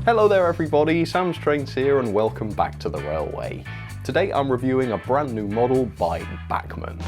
Hello there everybody, Sam's Trains here and welcome back to the railway. Today I'm reviewing a brand new model by Bachmann.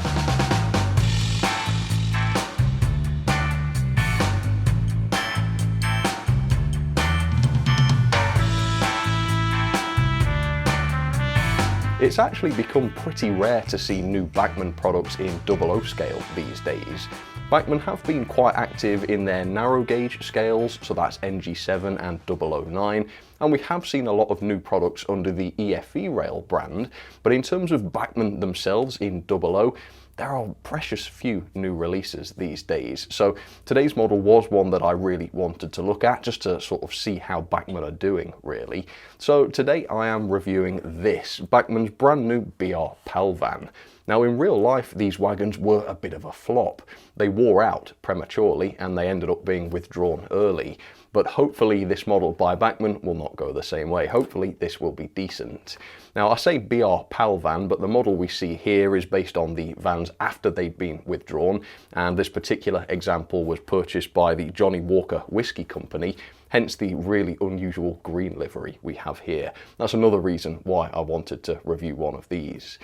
It's actually become pretty rare to see new Bachmann products in 00 scale these days. Bachmann have been quite active in their narrow gauge scales, so that's NG7 and 009, and we have seen a lot of new products under the EFE Rail brand, but in terms of Bachmann themselves in 00, there are precious few new releases these days. So today's model was one that I really wanted to look at, just to sort of see how Bachmann are doing, really. So today I am reviewing this, Bachmann's brand new BR Palvan. Now in real life, these wagons were a bit of a flop. They wore out prematurely and they ended up being withdrawn early. But hopefully this model by Bachmann will not go the same way. Hopefully this will be decent. Now I say BR Palvan, but the model we see here is based on the vans after they'd been withdrawn, and this particular example was purchased by the Johnnie Walker Whiskey Company, hence the really unusual green livery we have here. That's another reason why I wanted to review one of these.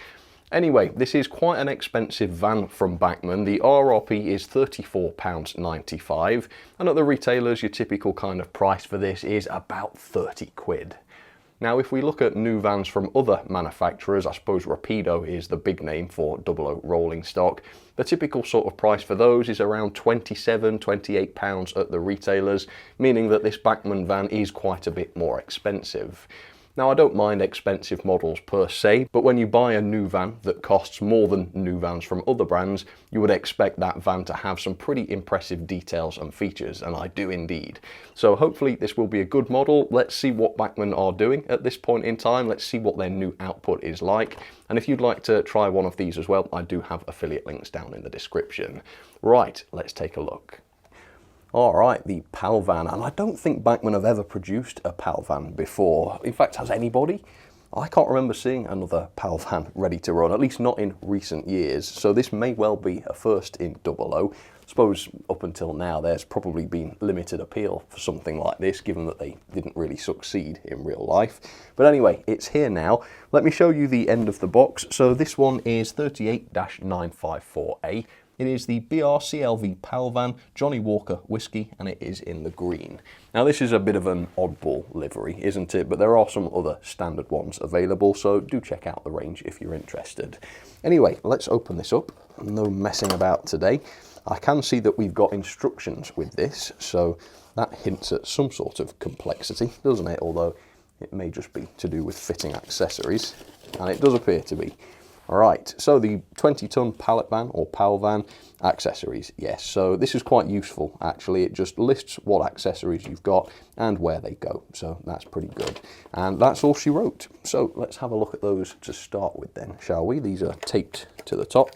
Anyway, this is quite an expensive van from Bachmann. The RRP is £34.95, and at the retailers your typical kind of price for this is about 30 quid. Now if we look at new vans from other manufacturers, I suppose Rapido is the big name for 00 rolling stock. The typical sort of price for those is around £27, £28 at the retailers, meaning that this Bachmann van is quite a bit more expensive. Now I don't mind expensive models per se, but when you buy a new van that costs more than new vans from other brands, you would expect that van to have some pretty impressive details and features, and I do indeed. So hopefully this will be a good model. Let's see what Bachmann are doing at this point in time. Let's see what their new output is like. And if you'd like to try one of these as well, I do have affiliate links down in the description. Right, let's take a look. Alright, the Palvan, and I don't think Bachmann have ever produced a Palvan before. In fact, has anybody? I can't remember seeing another Palvan ready to run, at least not in recent years, so this may well be a first in 00. I suppose up until now there's probably been limited appeal for something like this, given that they didn't really succeed in real life. But anyway, it's here now. Let me show you the end of the box. So this one is 38-954A. It is the BR-CLV Palvan Johnnie Walker Whiskey, and it is in the green. Now this is a bit of an oddball livery, isn't it? But there are some other standard ones available, so do check out the range if you're interested. Anyway, let's open this up. No messing about today. I can see that we've got instructions with this, so that hints at some sort of complexity, doesn't it? Although it may just be to do with fitting accessories, and it does appear to be. Alright, so the 20-ton pallet van or Palvan accessories, yes, so this is quite useful actually. It just lists what accessories you've got and where they go, so that's pretty good. And that's all she wrote. So let's have a look at those to start with then, shall we? These are taped to the top.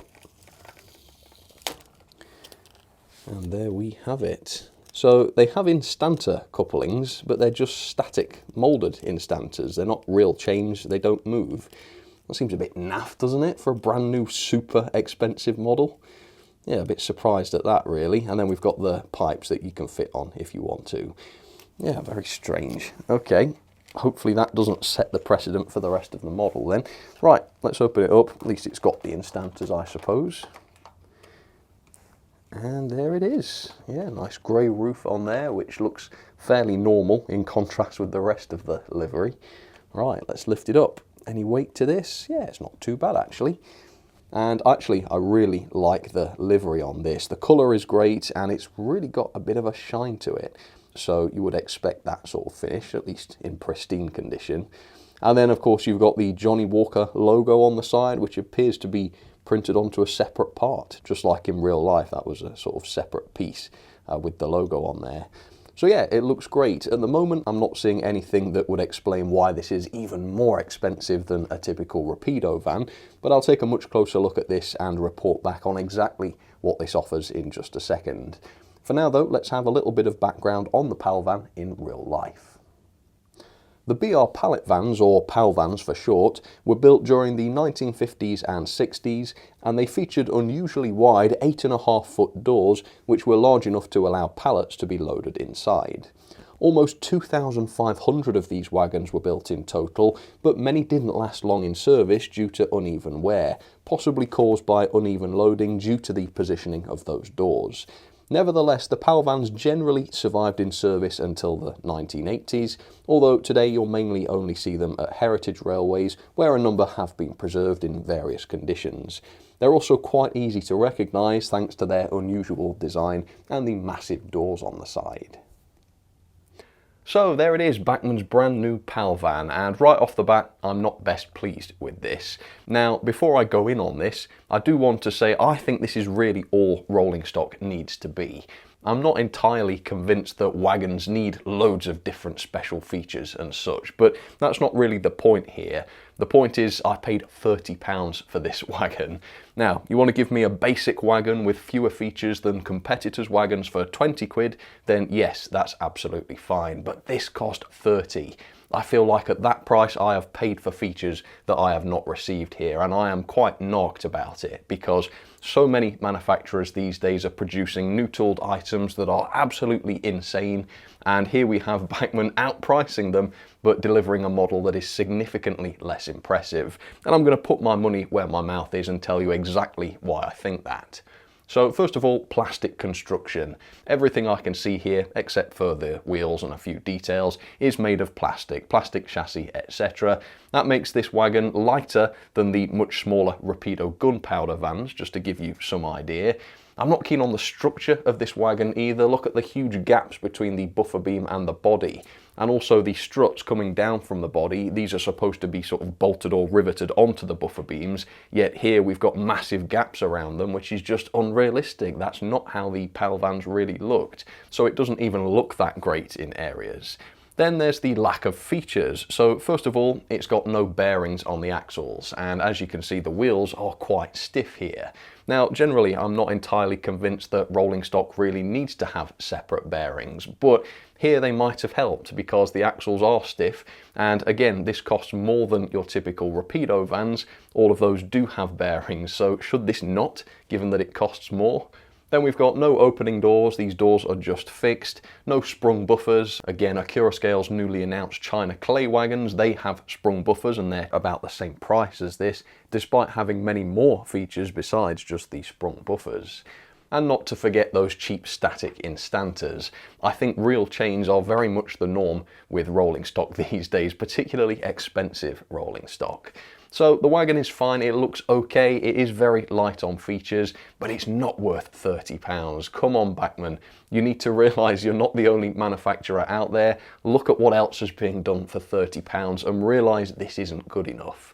And there we have it. So they have instanter couplings, but they're just static, moulded instanters. They're not real chains, they don't move. That seems a bit naff, doesn't it, for a brand new super expensive model? Yeah, a bit surprised at that really. And then we've got the pipes that you can fit on if you want to. Yeah, very strange. Okay, hopefully that doesn't set the precedent for the rest of the model then. Right, let's open it up. At least it's got the instanters, I suppose. And there it is. Yeah, nice grey roof on there, which looks fairly normal in contrast with the rest of the livery. Right, let's lift it up. Any weight to this? Yeah, it's not too bad actually. And actually, I really like the livery on this. The colour is great and it's really got a bit of a shine to it. So you would expect that sort of finish, at least in pristine condition. And then of course you've got the Johnnie Walker logo on the side, which appears to be printed onto a separate part. Just like in real life, that was a sort of separate piece with the logo on there. So yeah, it looks great. At the moment, I'm not seeing anything that would explain why this is even more expensive than a typical Rapido van, but I'll take a much closer look at this and report back on exactly what this offers in just a second. For now though, let's have a little bit of background on the Palvan in real life. The BR pallet vans, or Palvans for short, were built during the 1950s and 60s, and they featured unusually wide 8.5-foot doors which were large enough to allow pallets to be loaded inside. Almost 2,500 of these wagons were built in total, but many didn't last long in service due to uneven wear, possibly caused by uneven loading due to the positioning of those doors. Nevertheless, the Palvans generally survived in service until the 1980s, although today you'll mainly only see them at heritage railways, where a number have been preserved in various conditions. They're also quite easy to recognise thanks to their unusual design and the massive doors on the side. So there it is, Bachmann's brand new Palvan, and right off the bat, I'm not best pleased with this. Now, before I go in on this, I do want to say I think this is really all rolling stock needs to be. I'm not entirely convinced that wagons need loads of different special features and such, but that's not really the point here. The point is I paid £30 for this wagon. Now, you want to give me a basic wagon with fewer features than competitors' wagons for 20 quid, then yes, that's absolutely fine, but this cost 30. I feel like at that price I have paid for features that I have not received here, and I am quite knocked about it because so many manufacturers these days are producing new tooled items that are absolutely insane, and here we have Bachmann outpricing them but delivering a model that is significantly less impressive. And I'm going to put my money where my mouth is and tell you exactly why I think that. So first of all, plastic construction. Everything I can see here, except for the wheels and a few details, is made of plastic chassis, etc. That makes this wagon lighter than the much smaller Rapido gunpowder vans, just to give you some idea. I'm not keen on the structure of this wagon either. Look at the huge gaps between the buffer beam and the body. And also the struts coming down from the body, these are supposed to be sort of bolted or riveted onto the buffer beams, yet here we've got massive gaps around them, which is just unrealistic. That's not how the Palvans really looked. So it doesn't even look that great in areas. Then there's the lack of features. So first of all, it's got no bearings on the axles, and as you can see, the wheels are quite stiff here. Now, generally, I'm not entirely convinced that rolling stock really needs to have separate bearings, but here they might have helped because the axles are stiff, and again, this costs more than your typical Rapido vans. All of those do have bearings, so should this not, given that it costs more? Then we've got no opening doors, these doors are just fixed, no sprung buffers. Again, Accurascale's newly announced China clay wagons, they have sprung buffers and they're about the same price as this, despite having many more features besides just the sprung buffers. And not to forget those cheap static instanters. I think real chains are very much the norm with rolling stock these days, particularly expensive rolling stock. So the wagon is fine, it looks okay, it is very light on features, but it's not worth £30. Come on, Bachmann, you need to realise you're not the only manufacturer out there. Look at what else is being done for £30 and realise this isn't good enough.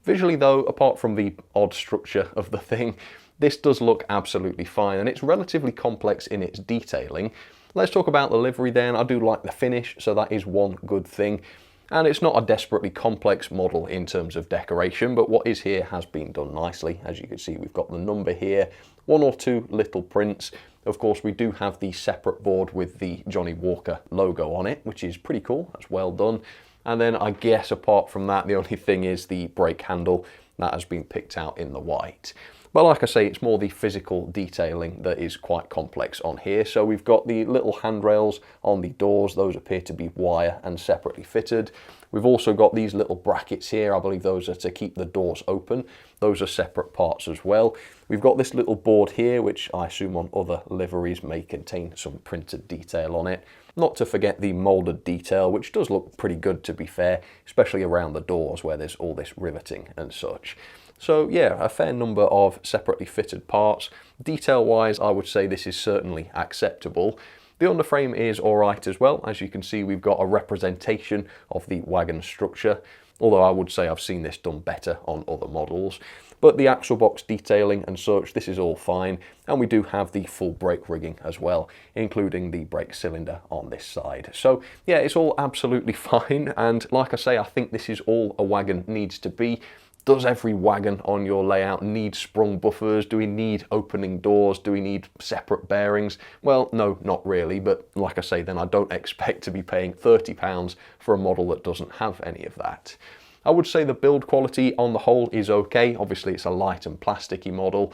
Visually though, apart from the odd structure of the thing, this does look absolutely fine, and it's relatively complex in its detailing. Let's talk about the livery then. I do like the finish, so that is one good thing. And it's not a desperately complex model in terms of decoration, but what is here has been done nicely. As you can see, we've got the number here, one or two little prints. Of course, we do have the separate board with the Johnny Walker logo on it, which is pretty cool. That's well done. And then I guess apart from that, the only thing is the brake handle that has been picked out in the white. But like I say, it's more the physical detailing that is quite complex on here. So we've got the little handrails on the doors. Those appear to be wire and separately fitted. We've also got these little brackets here. I believe those are to keep the doors open. Those are separate parts as well. We've got this little board here, which I assume on other liveries may contain some printed detail on it. Not to forget the moulded detail, which does look pretty good to be fair, especially around the doors where there's all this riveting and such. So yeah, a fair number of separately fitted parts. Detail-wise, I would say this is certainly acceptable. The underframe is alright as well. As you can see, we've got a representation of the wagon structure, although I would say I've seen this done better on other models. But the axle box detailing and such, this is all fine. And we do have the full brake rigging as well, including the brake cylinder on this side. So yeah, it's all absolutely fine. And like I say, I think this is all a wagon needs to be. Does every wagon on your layout need sprung buffers? Do we need opening doors? Do we need separate bearings? Well, no, not really, but like I say, then I don't expect to be paying £30 for a model that doesn't have any of that. I would say the build quality on the whole is okay. Obviously, it's a light and plasticky model,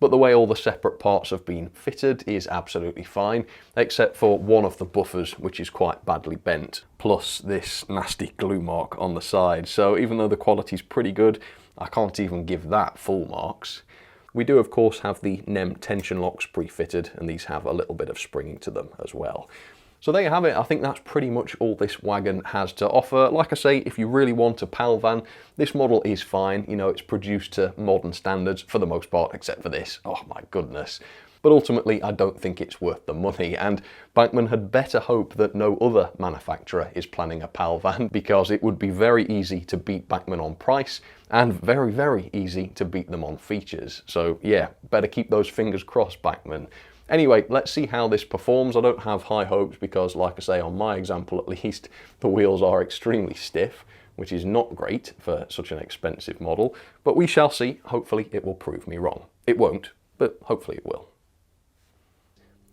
but the way all the separate parts have been fitted is absolutely fine, except for one of the buffers, which is quite badly bent, plus this nasty glue mark on the side. So even though the quality's pretty good, I can't even give that full marks. We do of course have the NEM tension locks pre-fitted, and these have a little bit of springing to them as well. So there you have it. I think that's pretty much all this wagon has to offer. Like I say, if you really want a Palvan, this model is fine. You know, it's produced to modern standards for the most part, except for this. Oh my goodness. But ultimately, I don't think it's worth the money, and Bachmann had better hope that no other manufacturer is planning a Palvan, because it would be very easy to beat Bachmann on price, and very, very easy to beat them on features. So yeah, better keep those fingers crossed, Bachmann. Anyway, let's see how this performs. I don't have high hopes because, like I say, on my example at least, the wheels are extremely stiff, which is not great for such an expensive model, but we shall see. Hopefully it will prove me wrong. It won't, but hopefully it will.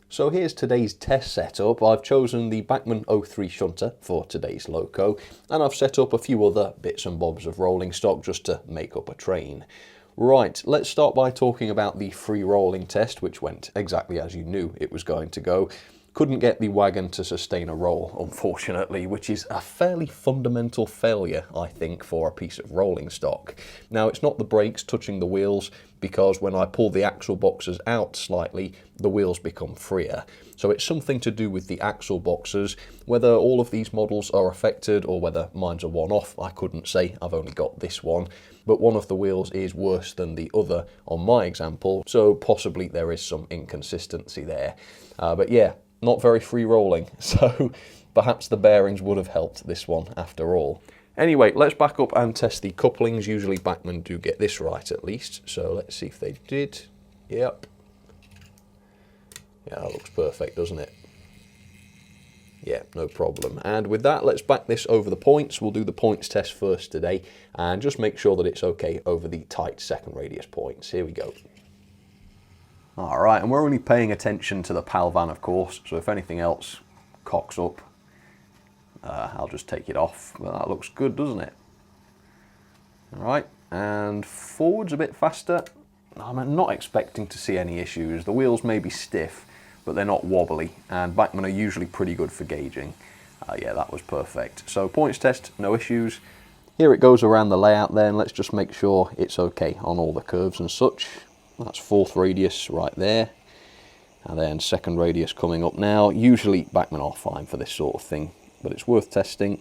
So here's today's test setup. I've chosen the Bachmann 03 shunter for today's loco, and I've set up a few other bits and bobs of rolling stock just to make up a train. Right, let's start by talking about the free rolling test, which went exactly as you knew it was going to go. Couldn't get the wagon to sustain a roll, unfortunately, which is a fairly fundamental failure, I think, for a piece of rolling stock. Now, it's not the brakes touching the wheels, because when I pull the axle boxes out slightly, the wheels become freer. So it's something to do with the axle boxes. Whether all of these models are affected or whether mine's a one-off, I couldn't say. I've only got this one. But one of the wheels is worse than the other on my example, so possibly there is some inconsistency there. But yeah, not very free rolling, so perhaps the bearings would have helped this one after all. Anyway, let's back up and test the couplings. Usually Bachmann do get this right at least, so let's see if they did. Yep. Yeah, that looks perfect, doesn't it? Yeah, no problem. And with that, let's back this over the points. We'll do the points test first today, and just make sure that it's okay over the tight second radius points. Here we go. All right, and we're only paying attention to the Palvan, of course, so if anything else cocks up, I'll just take it off. Well, that looks good, doesn't it? All right, and forwards a bit faster. I'm not expecting to see any issues. The wheels may be stiff, but they're not wobbly, and Bachmann are usually pretty good for gauging. Yeah, that was perfect. So points test, no issues. Here it goes around the layout then. Let's just make sure it's okay on all the curves and such. That's fourth radius right there. And then second radius coming up now. Usually Bachmann are fine for this sort of thing, but it's worth testing.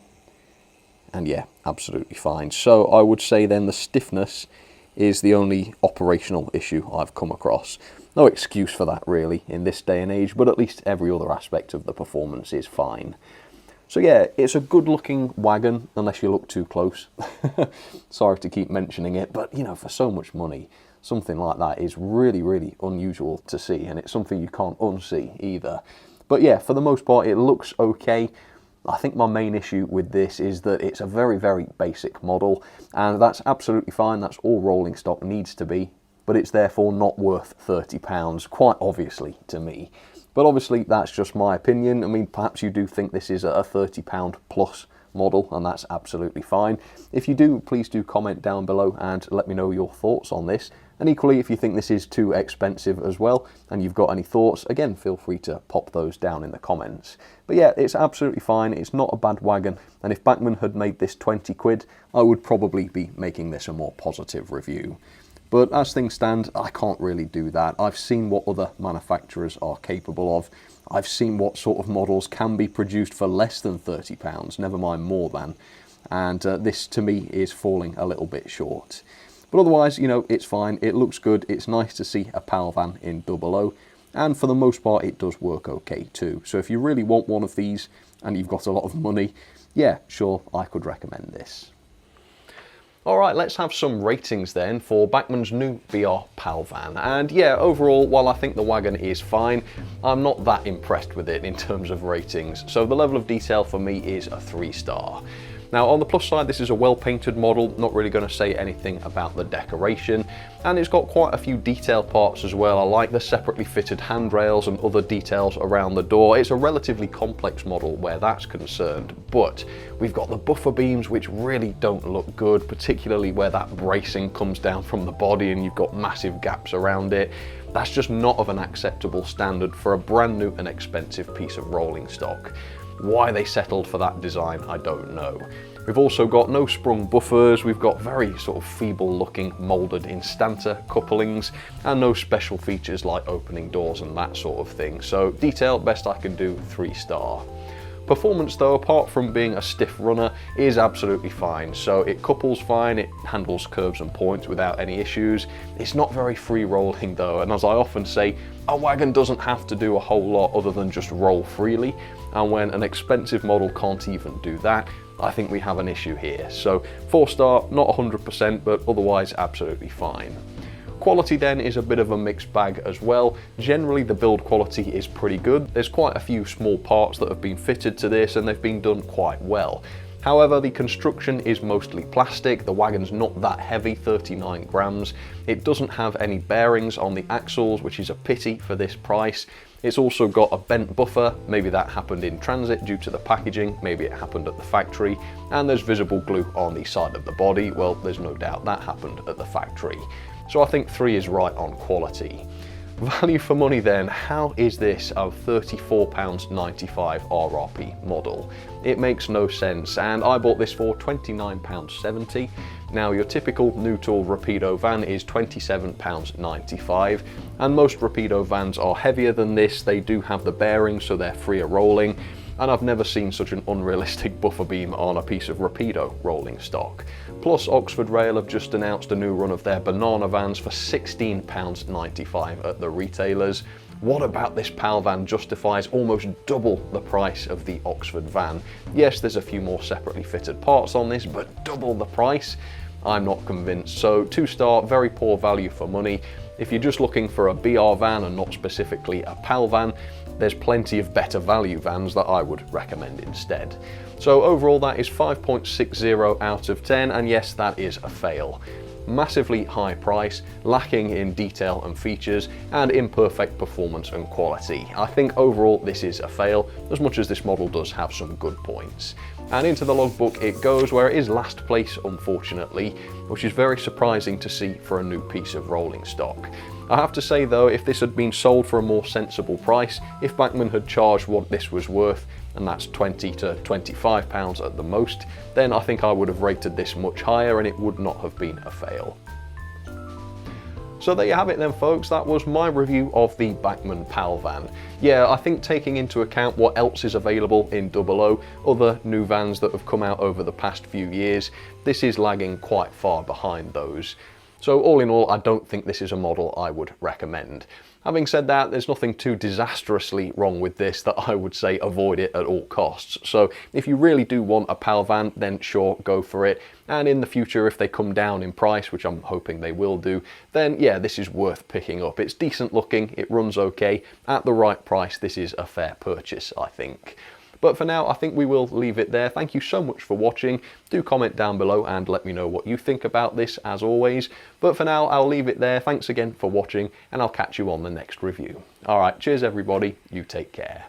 And yeah, absolutely fine. So I would say then the stiffness is the only operational issue I've come across. No excuse for that really in this day and age, but at least every other aspect of the performance is fine. So yeah, it's a good looking wagon, unless you look too close. Sorry to keep mentioning it, but you know, for so much money, something like that is really, really unusual to see, and it's something you can't unsee either. But yeah, for the most part, it looks okay. I think my main issue with this is that it's a very, very basic model, and that's absolutely fine. That's all rolling stock needs to be, but it's therefore not worth £30, quite obviously to me. But obviously that's just my opinion. I mean, perhaps you do think this is a £30 plus model, and that's absolutely fine. If you do, please do comment down below and let me know your thoughts on this. And equally, if you think this is too expensive as well, and you've got any thoughts, again, feel free to pop those down in the comments. But yeah, it's absolutely fine. It's not a bad wagon. And if Bachmann had made this 20 quid, I would probably be making this a more positive review. But as things stand, I can't really do that. I've seen what other manufacturers are capable of. I've seen what sort of models can be produced for less than £30, never mind more than. And this, to me, is falling a little bit short. But otherwise, you know, it's fine. It looks good. It's nice to see a Palvan in 00. And for the most part, it does work okay too. So if you really want one of these and you've got a lot of money, yeah, sure, I could recommend this. All right, let's have some ratings then for Bachmann's new BR Palvan. And yeah, overall, while I think the wagon is fine, I'm not that impressed with it in terms of ratings. So the level of detail for me is a 3-star. Now on the plus side, this is a well-painted model, not really going to say anything about the decoration, and it's got quite a few detail parts as well. I like the separately fitted handrails and other details around the door. It's a relatively complex model where that's concerned, but we've got the buffer beams which really don't look good, particularly where that bracing comes down from the body and you've got massive gaps around it. That's just not of an acceptable standard for a brand new and expensive piece of rolling stock. Why they settled for that design, I don't know. We've also got no sprung buffers, we've got very sort of feeble looking moulded instanter couplings, and no special features like opening doors and that sort of thing. So detail, best I can do, 3-star. Performance though, apart from being a stiff runner, is absolutely fine. So it couples fine, it handles curves and points without any issues. It's not very free rolling though, and as I often say, a wagon doesn't have to do a whole lot other than just roll freely, and when an expensive model can't even do that, I think we have an issue here. So 4-star, not 100%, but otherwise absolutely fine. Quality then is a bit of a mixed bag as well. Generally the build quality is pretty good. There's quite a few small parts that have been fitted to this and they've been done quite well. However, the construction is mostly plastic, the wagon's not that heavy, 39 grams. It doesn't have any bearings on the axles, which is a pity for this price. It's also got a bent buffer, maybe that happened in transit due to the packaging, maybe it happened at the factory, and there's visible glue on the side of the body. Well, there's no doubt that happened at the factory. So I think 3 is right on quality. Value for money then, how is this a £34.95 RRP model? It makes no sense, and I bought this for £29.70. Now your typical new tool Rapido van is £27.95, and most Rapido vans are heavier than this. They do have the bearings so they're freer rolling, and I've never seen such an unrealistic buffer beam on a piece of Rapido rolling stock. Plus Oxford Rail have just announced a new run of their banana vans for £16.95 at the retailers. What about this Palvan justifies almost double the price of the Oxford van? Yes, there's a few more separately fitted parts on this, but double the price? I'm not convinced. So 2-star, very poor value for money. If you're just looking for a BR van and not specifically a Palvan, there's plenty of better value vans that I would recommend instead. So overall that is 5.60 out of 10, and yes, that is a fail. Massively high price, lacking in detail and features, and imperfect performance and quality. I think overall this is a fail, as much as this model does have some good points. And into the logbook it goes, where it is last place unfortunately, which is very surprising to see for a new piece of rolling stock. I have to say though, if this had been sold for a more sensible price, if Bachmann had charged what this was worth, and that's £20 to £25 at the most, then I think I would have rated this much higher and it would not have been a fail. So there you have it then folks, that was my review of the Bachmann Palvan. Yeah, I think taking into account what else is available in 00, other new vans that have come out over the past few years, this is lagging quite far behind those. So all in all, I don't think this is a model I would recommend. Having said that, there's nothing too disastrously wrong with this that I would say avoid it at all costs. So if you really do want a Palvan, then sure, go for it. And in the future, if they come down in price, which I'm hoping they will do, then yeah, this is worth picking up. It's decent looking, it runs okay. At the right price, this is a fair purchase, I think. But for now, I think we will leave it there. Thank you so much for watching. Do comment down below and let me know what you think about this, as always. But for now, I'll leave it there. Thanks again for watching, and I'll catch you on the next review. All right, cheers everybody. You take care.